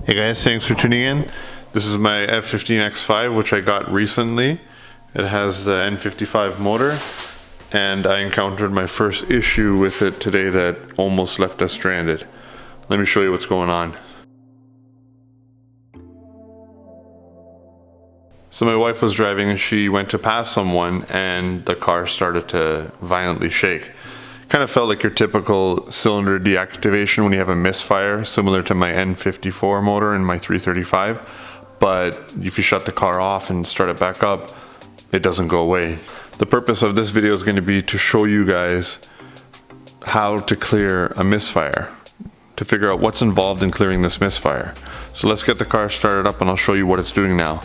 Hey guys, thanks for tuning in. This is my F15 X5, which I got recently. It has the N55 motor, and I encountered my first issue with it today that almost left us stranded. Let me show you what's going on. So my wife was driving and she went to pass someone and the car started to violently shake. Kind of felt like your typical cylinder deactivation when you have a misfire, similar to my N54 motor and my 335, but if you shut the car off and start it back up, it doesn't go away. The purpose of this video is going to be to show you guys how to clear a misfire, to figure out what's involved in clearing this misfire. So let's get the car started up and I'll show you what it's doing now.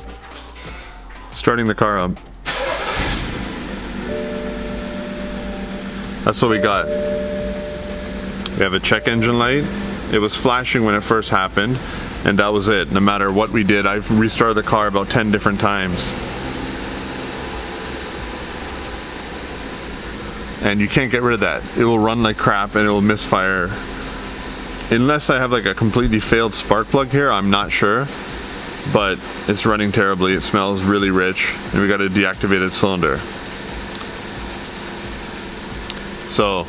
Starting the car up. That's what we got. We have a check engine light. It was flashing when it first happened, and that was it. No matter what we did, I've restarted the car about 10 different times. And you can't get rid of that. It will run like crap and it will misfire. Unless I have like a completely failed spark plug here, I'm not sure. But it's running terribly. It smells really rich, and we got a deactivated cylinder. So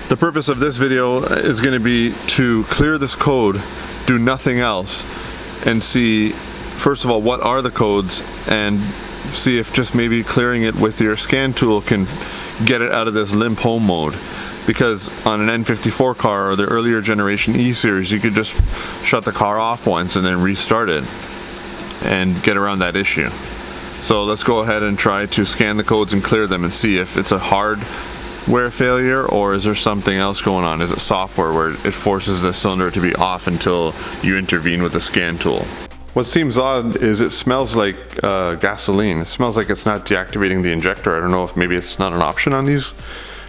the purpose of this video is going to be to clear this code, do nothing else, and see, first of all, what are the codes, and see if just maybe clearing it with your scan tool can get it out of this limp home mode. Because on an N54 car or the earlier generation E-Series, you could just shut the car off once and then restart it and get around that issue. So let's go ahead and try to scan the codes and clear them and see if it's a hardware failure or is there something else going on. Is it software where it forces the cylinder to be off until you intervene with the scan tool? What seems odd is it smells like gasoline. It smells like it's not deactivating the injector. I don't know if maybe it's not an option on these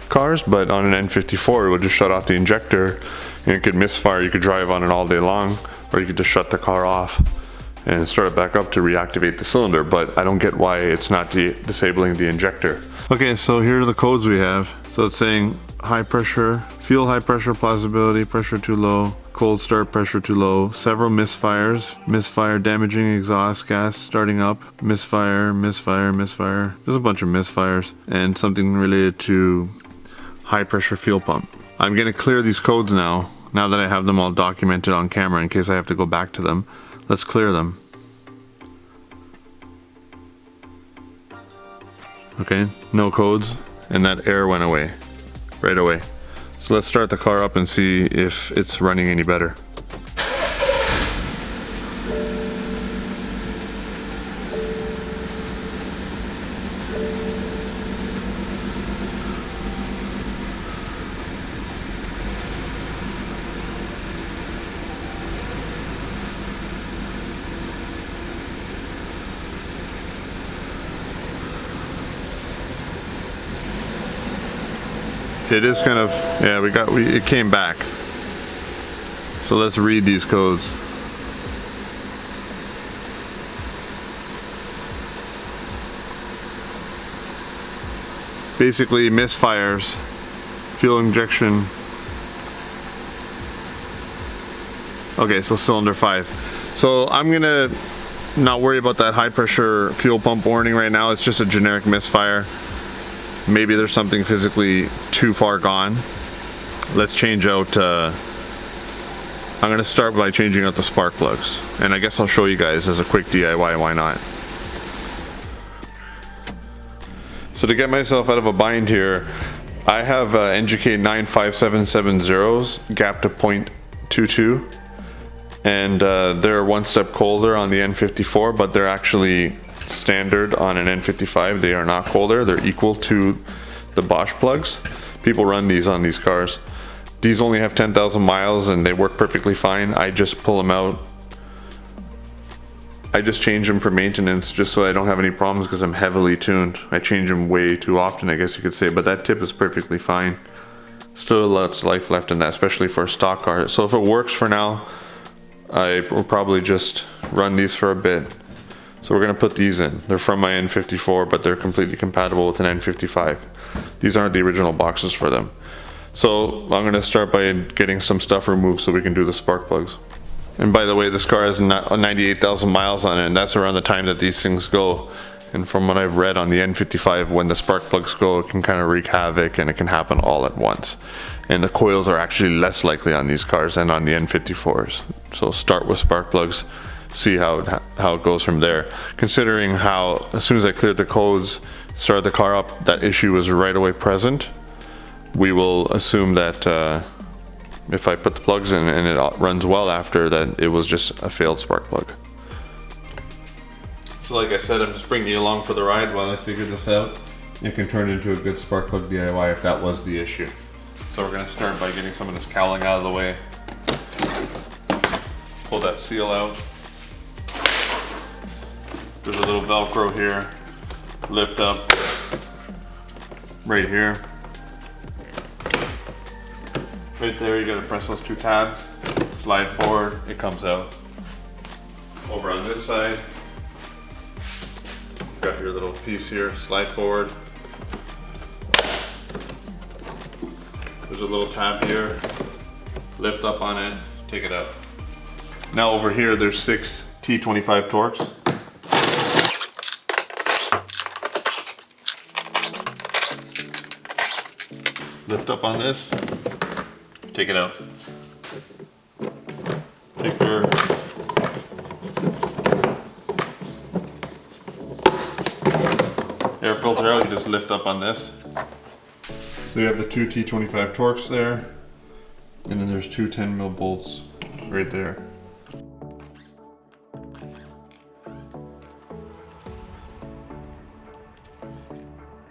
cars, but on an N54 it would just shut off the injector and it could misfire. You could drive on it all day long, or you could just shut the car off and start it back up to reactivate the cylinder, but I don't get why it's not disabling the injector. Okay, so here are the codes we have. So it's saying high pressure, fuel high pressure, plausibility, pressure too low, cold start, pressure too low, several misfires, misfire, damaging exhaust gas starting up, misfire, misfire, misfire. There's a bunch of misfires, and something related to high pressure fuel pump. I'm gonna clear these codes now that I have them all documented on camera in case I have to go back to them. Let's clear them. Okay, no codes, and that error went away right away. So let's start the car up and see if it's running any better. It is kind of, yeah, it came back. So let's read these codes. Basically misfires, fuel injection. Okay, so cylinder 5. So I'm gonna not worry about that high pressure fuel pump warning right now. It's just a generic misfire. Maybe there's something physically too far gone. Let's change out, I'm gonna start by changing out the spark plugs. And I guess I'll show you guys as a quick DIY, why not? So to get myself out of a bind here, I have NGK 95770s gapped to 0.22. And they're one step colder on the N54, but they're actually standard on an N55. They are not colder. They're equal to the Bosch plugs. People run these on these cars. These only have 10,000 miles and they work perfectly fine. I just pull them out. I just change them for maintenance just so I don't have any problems because I'm heavily tuned. I change them way too often, I guess you could say, but that tip is perfectly fine. Still lots of life left in that, especially for a stock car. So if it works for now, I will probably just run these for a bit. So we're going to put these in. They're from my N54, but they're completely compatible with an N55. These aren't the original boxes for them. So I'm going to start by getting some stuff removed so we can do the spark plugs. And by the way, this car has 98,000 miles on it, and that's around the time that these things go. And from what I've read on the N55, when the spark plugs go, it can kind of wreak havoc and it can happen all at once. And the coils are actually less likely on these cars than on the N54s. So start with spark plugs, see how it goes from there. Considering how, as soon as I cleared the codes, started the car up, that issue was right away present, we will assume that if I put the plugs in and it runs well after, that it was just a failed spark plug. So like I said, I'm just bringing you along for the ride while I figure this out. It can turn into a good spark plug DIY if that was the issue. So we're going to start by getting some of this cowling out of the way. Pull that seal out. There's a little Velcro here. Lift up right here. Right there, you got to press those two tabs. Slide forward, it comes out. Over on this side, got your little piece here. Slide forward. There's a little tab here. Lift up on it, take it out. Now over here, there's 6 T25 Torx. Lift up on this, take it out. Take your air filter out, you just lift up on this. So you have the 2 T25 Torx there, and then there's 2 10mm bolts right there.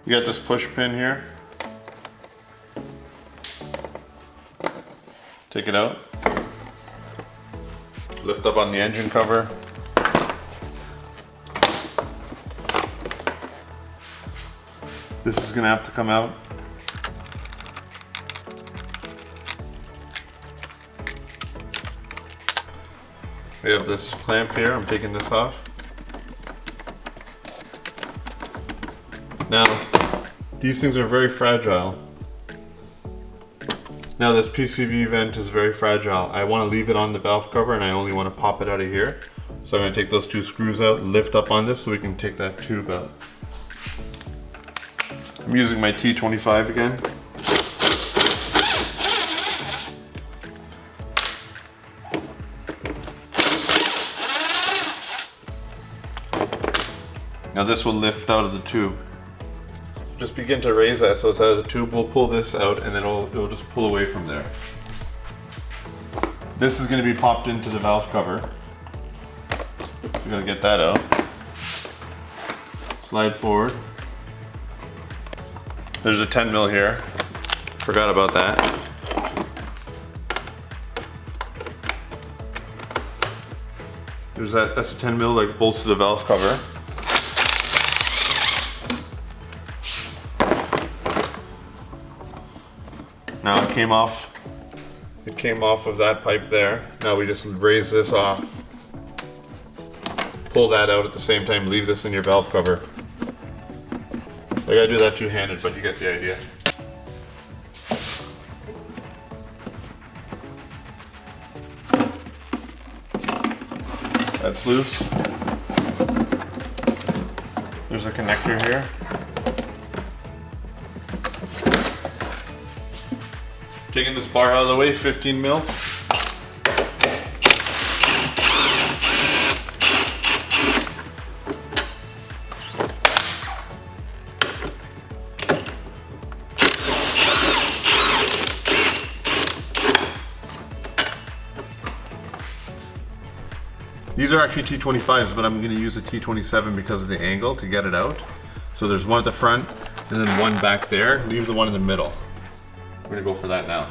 You got this push pin here. Take it out. Lift up on the engine cover. This is going to have to come out. We have this clamp here. I'm taking this off. Now, these things are very fragile. Now this PCV vent is very fragile. I want to leave it on the valve cover and I only want to pop it out of here. So I'm going to take those 2 screws out, lift up on this so we can take that tube out. I'm using my T25 again. Now this will lift out of the tube. Just begin to raise that so it's out of the tube. We'll pull this out and then it'll just pull away from there. This is going to be popped into the valve cover. So we're going to get that out. Slide forward. There's a 10mm here. Forgot about that. There's that's a 10mm like bolts to the valve cover. Now it came off of that pipe there. Now we just raise this off. Pull that out at the same time, leave this in your valve cover. I gotta do that two-handed, but you get the idea. That's loose. There's a connector here. Taking this bar out of the way, 15mm. These are actually T25s, but I'm going to use a T27 because of the angle to get it out. So there's one at the front and then one back there. Leave the one in the middle. We're going to go for that now.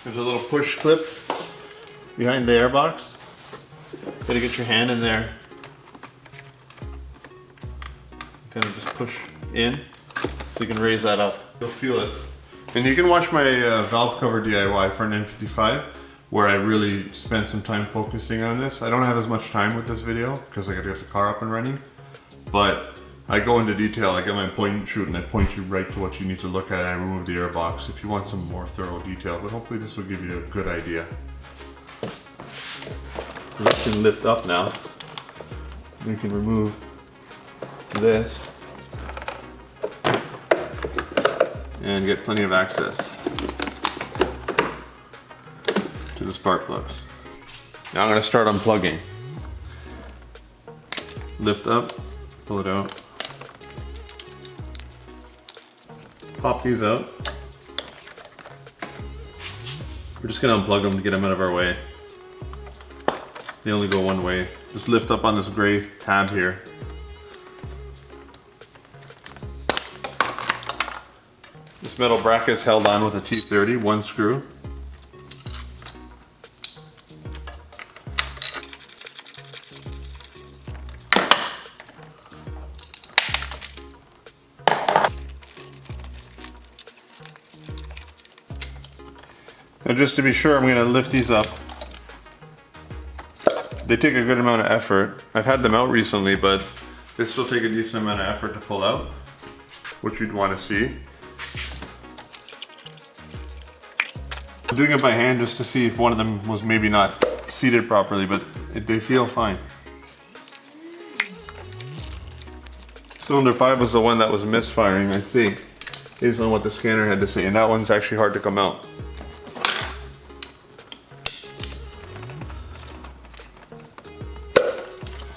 There's a little push clip behind the airbox. Gotta get your hand in there. Kind of just push in so you can raise that up. You'll feel it And you can watch my valve cover DIY for an N55 where I really spent some time focusing on this. I don't have as much time with this video because I gotta get the car up and running, but I go into detail. I get my point and shoot and I point you right to what you need to look at. I remove the air box if you want some more thorough detail, but hopefully this will give you a good idea. This can lift up now. We can remove this and get plenty of access to the spark plugs. Now I'm going to start unplugging. Lift up, pull it out. Pop these out. We're just going to unplug them to get them out of our way. They only go one way. Just lift up on this gray tab here. This metal bracket is held on with a T30, one screw. And just to be sure, I'm going to lift these up. They take a good amount of effort. I've had them out recently, but this will take a decent amount of effort to pull out, which you'd want to see. I'm doing it by hand just to see if one of them was maybe not seated properly, but they feel fine. Cylinder 5 was the one that was misfiring, I think, based on what the scanner had to say, and that one's actually hard to come out.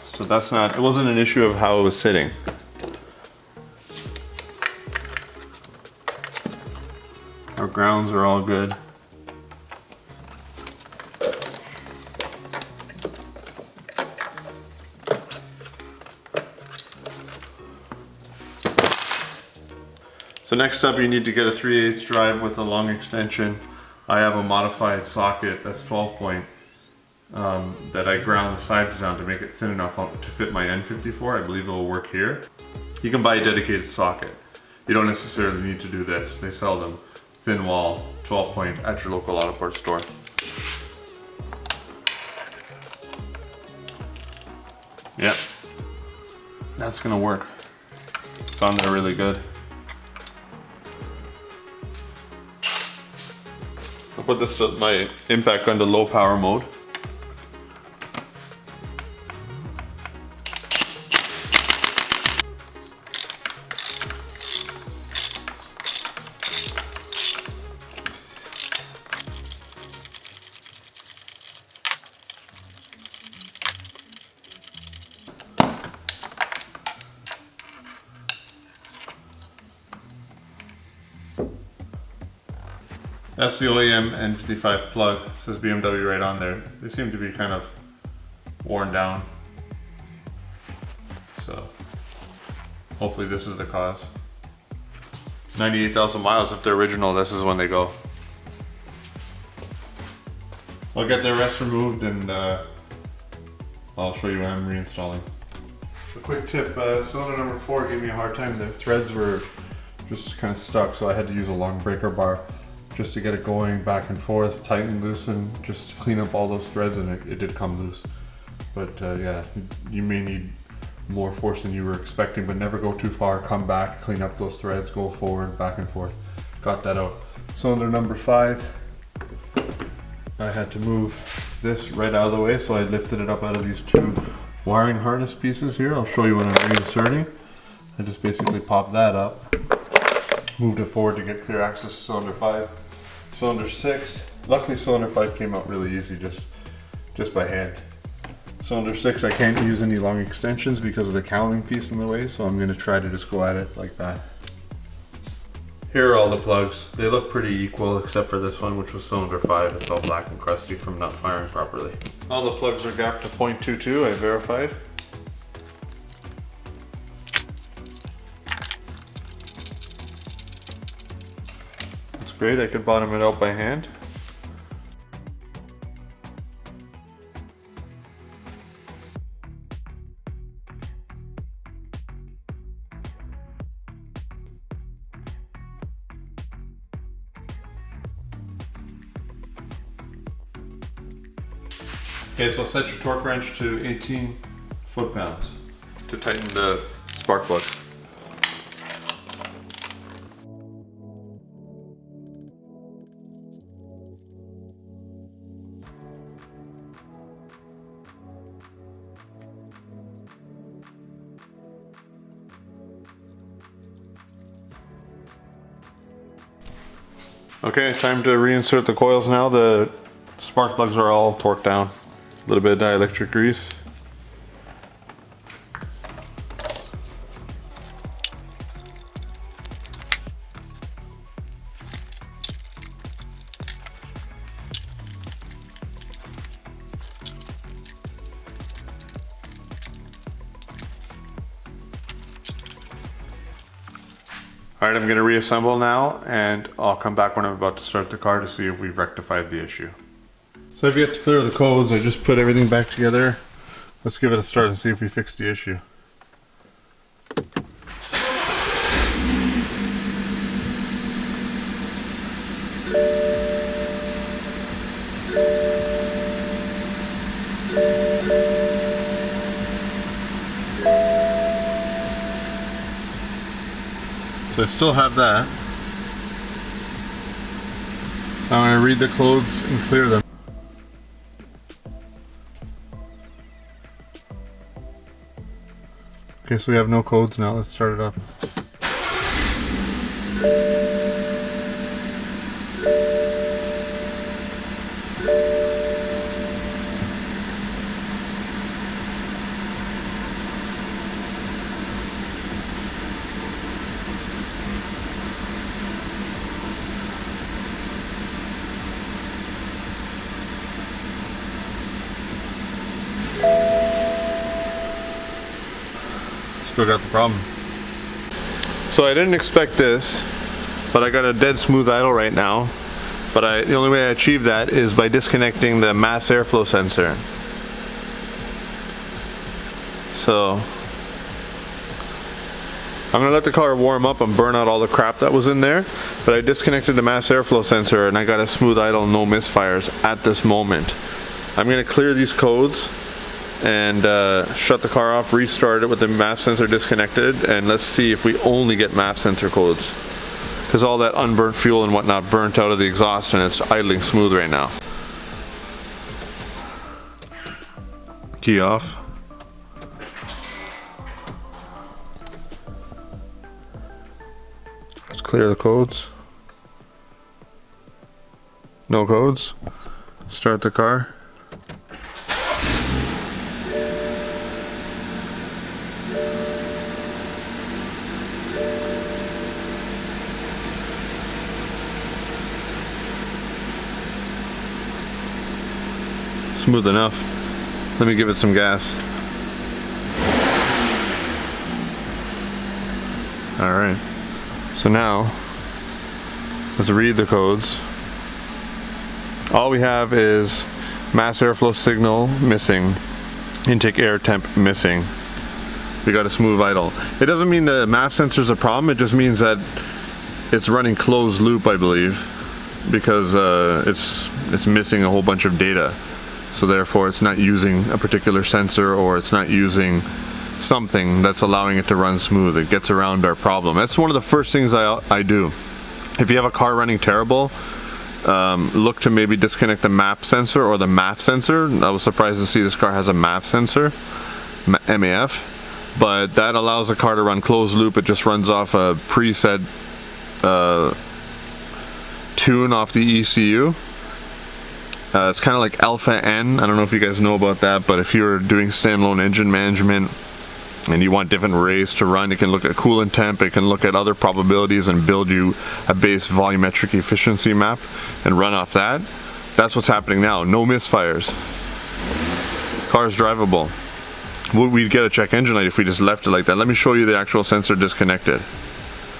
So that's not, it wasn't an issue of how it was sitting. Our grounds are all good. So next up, you need to get a 3/8 drive with a long extension. I have a modified socket that's 12 point that I ground the sides down to make it thin enough to fit my N54. I believe it will work here. You can buy a dedicated socket. You don't necessarily need to do this. They sell them thin wall 12 point at your local auto parts store. Yep, that's gonna work. It's on there really good. I'll put this my impact gun to low power mode. That's the OEM N55 plug. It says BMW right on there. They seem to be kind of worn down. So hopefully this is the cause. 98,000 miles. If they're original, this is when they go. I'll get the rest removed and I'll show you what I'm reinstalling. A quick tip, cylinder number 4 gave me a hard time. The threads were just kind of stuck, so I had to use a long breaker bar just to get it going back and forth, tighten, loosen, just to clean up all those threads, and it did come loose. But yeah, you may need more force than you were expecting, but never go too far. Come back, clean up those threads, go forward, back and forth. Got that out. Cylinder number 5, I had to move this right out of the way, so I lifted it up out of these 2 wiring harness pieces here. I'll show you when I'm reinserting. I just basically popped that up, moved it forward to get clear access to cylinder 5. Cylinder 6, luckily cylinder 5 came out really easy, just by hand. Cylinder 6, I can't use any long extensions because of the cowling piece in the way, so I'm going to try to just go at it like that. Here are all the plugs. They look pretty equal except for this one, which was cylinder 5. It's all black and crusty from not firing properly. All the plugs are gapped to 0.22, I verified. Great, I could bottom it out by hand. Okay, so set your torque wrench to 18 foot-pounds to tighten the spark plug. Okay, time to reinsert the coils now. The spark plugs are all torqued down. A little bit of dielectric grease. Alright, I'm going to reassemble now, and I'll come back when I'm about to start the car to see if we've rectified the issue. So I've yet to clear the codes. I just put everything back together. Let's give it a start and see if we fixed the issue. So I still have that. I'm going to read the codes and clear them. Okay, so we have no codes now. Let's start it up. Still got the problem. So I didn't expect this, but I got a dead smooth idle right now. But the only way I achieved that is by disconnecting the mass airflow sensor. So I'm gonna let the car warm up and burn out all the crap that was in there. But I disconnected the mass airflow sensor and I got a smooth idle, no misfires at this moment. I'm gonna clear these codes and shut the car off, restart it with the MAF sensor disconnected, and let's see if we only get MAF sensor codes, because all that unburnt fuel and whatnot burnt out of the exhaust and it's idling smooth right now. Key off. Let's clear the codes. No codes. Start the car. Smooth enough. Let me give it some gas. Alright. So now, let's read the codes. All we have is mass airflow signal missing, intake air temp missing. We got a smooth idle. It doesn't mean the MAF sensor is a problem, it just means that it's running closed loop, I believe, because it's missing a whole bunch of data. So therefore it's not using a particular sensor, or it's not using something that's allowing it to run smooth. It gets around our problem. That's one of the first things I do. If you have a car running terrible, look to maybe disconnect the MAP sensor or the MAF sensor. I was surprised to see this car has a MAF sensor, MAF, but that allows the car to run closed loop. It just runs off a preset tune off the ECU. It's kind of like Alpha N. I don't know if you guys know about that, but if you're doing standalone engine management and you want different rays to run, it can look at coolant temp, it can look at other probabilities and build you a base volumetric efficiency map and run off that. That's what's happening now. No misfires. Car's drivable. We'd get a check engine light if we just left it like that. Let me show you the actual sensor disconnected.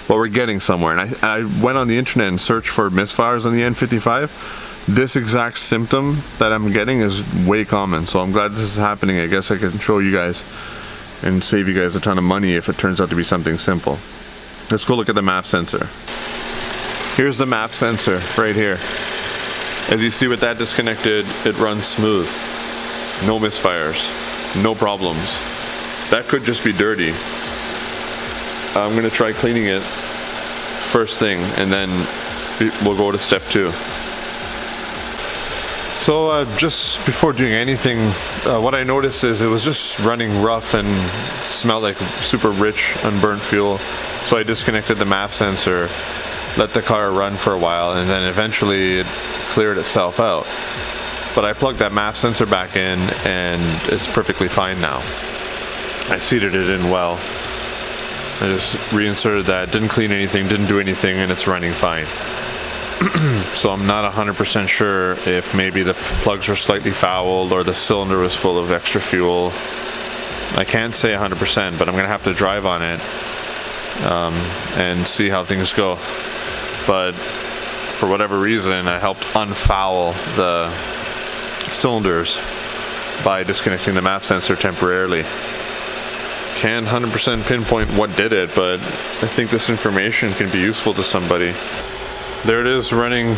Well, we're getting somewhere. And I went on the internet and searched for misfires on the N55. This exact symptom that I'm getting is way common, so I'm glad this is happening. I guess I can show you guys and save you guys a ton of money if it turns out to be something simple. Let's go look at the MAF sensor. Here's the MAF sensor right here. As you see with that disconnected, it runs smooth. no misfires, no problems. That could just be dirty. I'm gonna try cleaning it first thing, and then we'll go to step 2. So just before doing anything, what I noticed is it was just running rough and smelled like super rich unburnt fuel. So I disconnected the MAF sensor, let the car run for a while, and then eventually it cleared itself out. But I plugged that MAF sensor back in and it's perfectly fine now. I seated it in well. I just reinserted that, didn't clean anything, didn't do anything, and it's running fine. So I'm not 100% sure if maybe the plugs were slightly fouled or the cylinder was full of extra fuel. I can't say 100%, but I'm gonna have to drive on it and see how things go. But for whatever reason, I helped unfoul the cylinders by disconnecting the MAF sensor temporarily. Can't 100% pinpoint what did it, but I think this information can be useful to somebody. There it is, running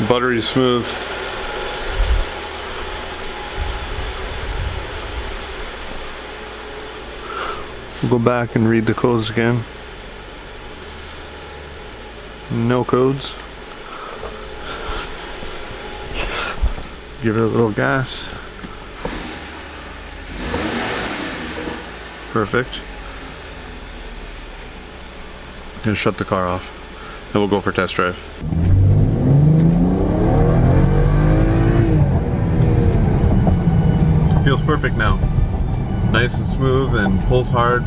buttery smooth. We'll go back and read the codes again. No codes. Give it a little gas. Perfect. I'm gonna shut the car off. Then we'll go for test drive. Feels perfect now. Nice and smooth and pulls hard.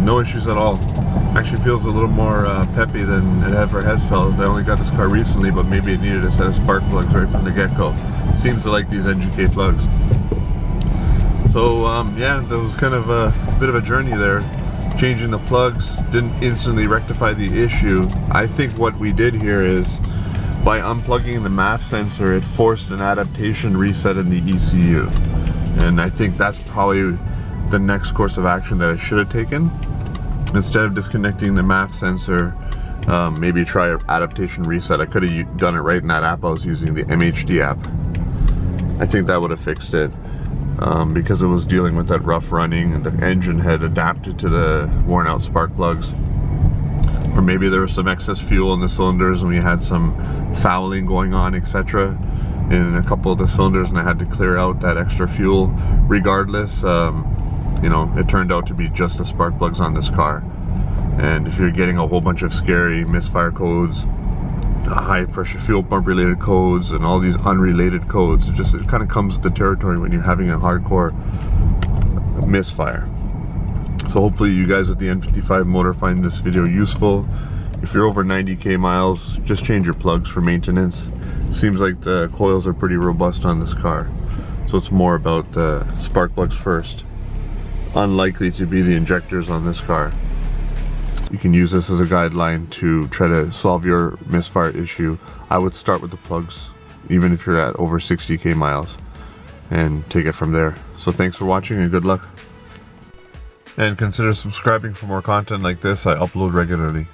No issues at all. Actually feels a little more peppy than it ever has felt. I only got this car recently, but maybe it needed a set of spark plugs right from the get-go. Seems to like these NGK plugs. So yeah, that was kind of a bit of a journey there. Changing the plugs didn't instantly rectify the issue. I think what we did here is by unplugging the MAF sensor, it forced an adaptation reset in the ECU. And I think that's probably the next course of action that I should have taken. Instead of disconnecting the MAF sensor, maybe try an adaptation reset. I could have done it right in that app I was using, the MHD app. I think that would have fixed it. Because it was dealing with that rough running and the engine had adapted to the worn out spark plugs. Or maybe there was some excess fuel in the cylinders and we had some fouling going on, etc. in a couple of the cylinders, and I had to clear out that extra fuel. Regardless, you know, it turned out to be just the spark plugs on this car. And if you're getting a whole bunch of scary misfire codes, high pressure fuel pump related codes, and all these unrelated codes, it kind of comes with the territory when you're having a hardcore misfire. So hopefully you guys with the N55 motor find this video useful. If you're over 90k miles, just change your plugs for maintenance. Seems like the coils are pretty robust on this car, so it's more about the spark plugs first. Unlikely to be the injectors on this car. You can use this as a guideline to try to solve your misfire issue. I would start with the plugs, even if you're at over 60k miles, and take it from there. So thanks for watching and good luck. And consider subscribing for more content like this. I upload regularly.